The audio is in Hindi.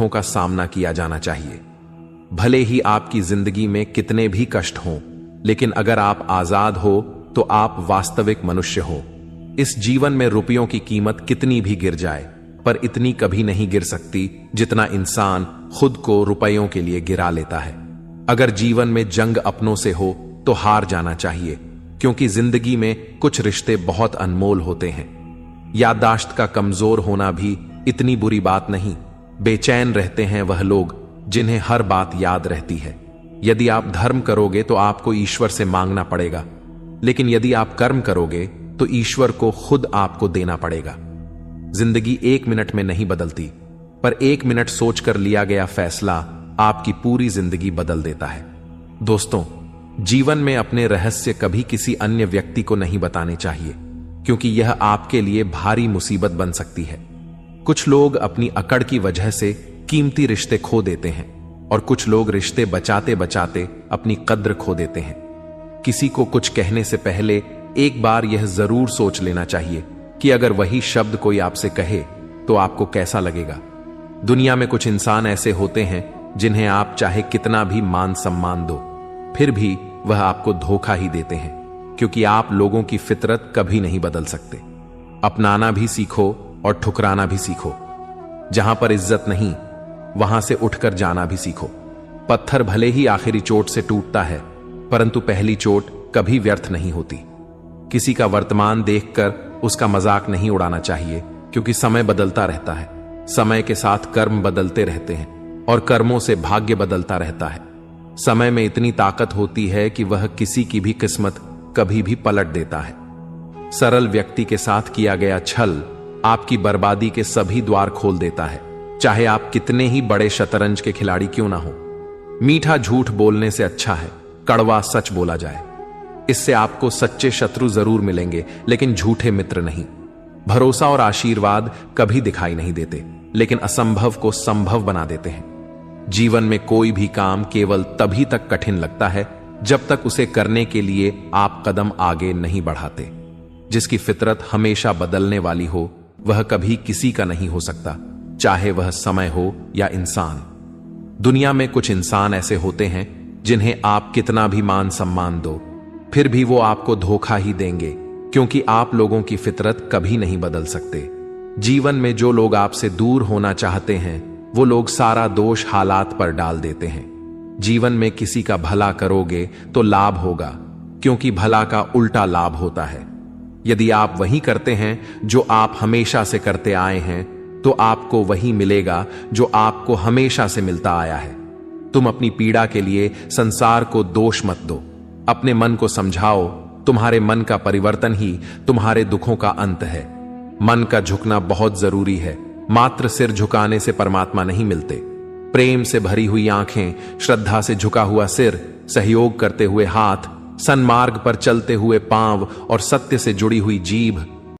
दुखों का सामना किया जाना चाहिए। भले ही आपकी जिंदगी में कितने भी कष्ट हों, लेकिन अगर आप आजाद हो तो आप वास्तविक मनुष्य हो। इस जीवन में रुपयों की कीमत कितनी भी गिर जाए, पर इतनी कभी नहीं गिर सकती जितना इंसान खुद को रुपयों के लिए गिरा लेता है। अगर जीवन में जंग अपनों से हो तो हार जाना चाहिए, क्योंकि जिंदगी में कुछ रिश्ते बहुत अनमोल होते हैं। याददाश्त का कमजोर होना भी इतनी बुरी बात नहीं। बेचैन रहते हैं वह लोग जिन्हें हर बात याद रहती है। यदि आप धर्म करोगे तो आपको ईश्वर से मांगना पड़ेगा, लेकिन यदि आप कर्म करोगे तो ईश्वर को खुद आपको देना पड़ेगा। जिंदगी 1 मिनट में नहीं बदलती, पर 1 मिनट सोचकर लिया गया फैसला आपकी पूरी जिंदगी बदल देता है। दोस्तों, जीवन में अपने रहस्य कभी किसी अन्य व्यक्ति को नहीं बताने चाहिए, क्योंकि यह आपके लिए भारी मुसीबत बन सकती है। कुछ लोग अपनी अकड़ की वजह से कीमती रिश्ते खो देते हैं, और कुछ लोग रिश्ते बचाते बचाते अपनी कद्र खो देते हैं। किसी को कुछ कहने से पहले एक बार यह जरूर सोच लेना चाहिए कि अगर वही शब्द कोई आपसे कहे तो आपको कैसा लगेगा। दुनिया में कुछ इंसान ऐसे होते हैं जिन्हें आप चाहे कितना भी मान सम्मान दो, फिर भी वह आपको धोखा ही देते हैं, क्योंकि आप लोगों की फितरत कभी नहीं बदल सकते। अपनाना भी सीखो और ठुकराना भी सीखो। जहां पर इज्जत नहीं, वहां से उठकर जाना भी सीखो। पत्थर भले ही आखिरी चोट से टूटता है, परंतु पहली चोट कभी व्यर्थ नहीं होती। किसी का वर्तमान देखकर उसका मजाक नहीं उड़ाना चाहिए, क्योंकि समय बदलता रहता है। समय के साथ कर्म बदलते रहते हैं और कर्मों से भाग्य बदलता रहता है। समय में इतनी ताकत होती है कि वह किसी की भी किस्मत कभी भी पलट देता है। सरल व्यक्ति के साथ किया गया छल आपकी बर्बादी के सभी द्वार खोल देता है, चाहे आप कितने ही बड़े शतरंज के खिलाड़ी क्यों ना हो। मीठा झूठ बोलने से अच्छा है कड़वा सच बोला जाए। इससे आपको सच्चे शत्रु जरूर मिलेंगे, लेकिन झूठे मित्र नहीं। भरोसा और आशीर्वाद कभी दिखाई नहीं देते, लेकिन असंभव को संभव बना देते हैं। जीवन में कोई भी काम केवल तभी तक कठिन लगता है जब तक उसे करने के लिए आप कदम आगे नहीं बढ़ाते। जिसकी फितरत हमेशा बदलने वाली हो, वह कभी किसी का नहीं हो सकता, चाहे वह समय हो या इंसान। दुनिया में कुछ इंसान ऐसे होते हैं जिन्हें आप कितना भी मान सम्मान दो, फिर भी वो आपको धोखा ही देंगे, क्योंकि आप लोगों की फितरत कभी नहीं बदल सकते। जीवन में जो लोग आपसे दूर होना चाहते हैं, वो लोग सारा दोष हालात पर डाल देते हैं। जीवन में किसी का भला करोगे तो लाभ होगा, क्योंकि भला का उल्टा लाभ होता है। यदि आप वही करते हैं जो आप हमेशा से करते आए हैं, तो आपको वही मिलेगा जो आपको हमेशा से मिलता आया है। तुम अपनी पीड़ा के लिए संसार को दोष मत दो। अपने मन को समझाओ, तुम्हारे मन का परिवर्तन ही तुम्हारे दुखों का अंत है। मन का झुकना बहुत जरूरी है, मात्र सिर झुकाने से परमात्मा नहीं मिलते। प्रेम से भरी हुई आंखें, श्रद्धा से झुका हुआ सिर, सहयोग करते हुए हाथ, सन्मार्ग पर चलते हुए पांव और सत्य से जुड़ी हुई जीभ